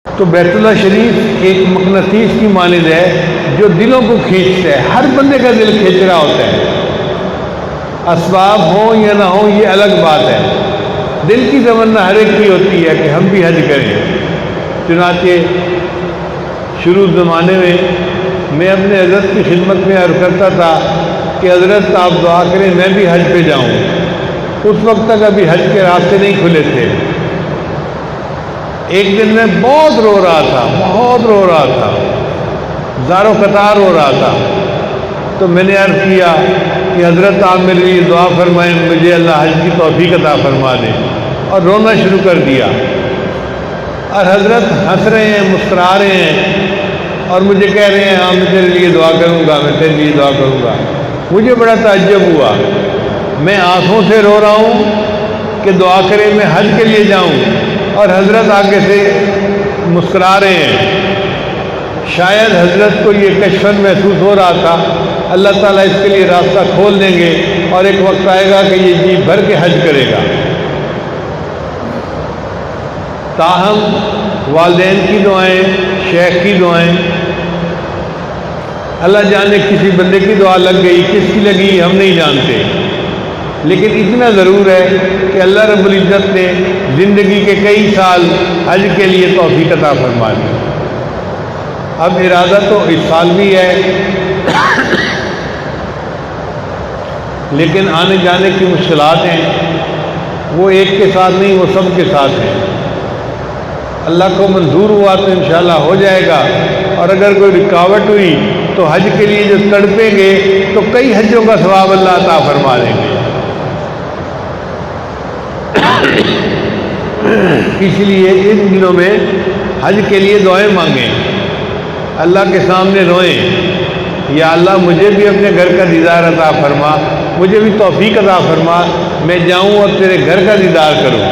تو بیت اللہ شریف ایک مقناطیس کی مانند ہے جو دلوں کو کھینچتا ہے، ہر بندے کا دل کھینچ رہا ہوتا ہے، اسباب ہوں یا نہ ہوں یہ الگ بات ہے، دل کی تمنا ہر ایک کی ہوتی ہے کہ ہم بھی حج کریں۔ چنانچہ شروع زمانے میں اپنے حضرت کی خدمت میں عرض کرتا تھا کہ حضرت آپ دعا کریں میں بھی حج پہ جاؤں۔ اس وقت تک ابھی حج کے راستے نہیں کھلے تھے۔ ایک دن میں بہت رو رہا تھا، زار و قطار رو رہا تھا، تو میں نے عرض کیا کہ حضرت آپ میرے لیے دعا فرمائیں، مجھے اللہ حج کی توفیق عطا فرما دیں، اور رونا شروع کر دیا۔ اور حضرت ہنس رہے ہیں، مسکرا رہے ہیں، اور مجھے کہہ رہے ہیں ہاں میں تیرے لیے دعا کروں گا، میں تیرے لیے دعا کروں گا۔ مجھے بڑا تعجب ہوا، میں آنکھوں سے رو رہا ہوں کہ دعا کرے میں حج کے لیے جاؤں، اور حضرت آگے سے مسکرا رہے ہیں۔ شاید حضرت کو یہ کشفن محسوس ہو رہا تھا، اللہ تعالیٰ اس کے لیے راستہ کھول دیں گے اور ایک وقت آئے گا کہ یہ جی بھر کے حج کرے گا۔ تاہم والدین کی دعائیں، شیخ کی دعائیں، اللہ جانے کسی بندے کی دعا لگ گئی، کس کی لگی ہم نہیں جانتے، لیکن اتنا ضرور ہے کہ اللہ رب العزت نے زندگی کے کئی سال حج کے لیے توفیق عطا فرما دی۔ اب ارادہ تو اس سال بھی ہے، لیکن آنے جانے کی مشکلات ہیں، وہ ایک کے ساتھ نہیں، وہ سب کے ساتھ ہیں۔ اللہ کو منظور ہوا تو انشاءاللہ ہو جائے گا، اور اگر کوئی رکاوٹ ہوئی تو حج کے لیے جو تڑپیں گے تو کئی حجوں کا ثواب اللہ عطا فرما دیں گے۔ اس لیے ان دنوں میں حج کے لیے دعائیں مانگیں، اللہ کے سامنے روئیں، یا اللہ مجھے بھی اپنے گھر کا دیدار عطا فرما، مجھے بھی توفیق عطا فرما، میں جاؤں اور تیرے گھر کا دیدار کروں۔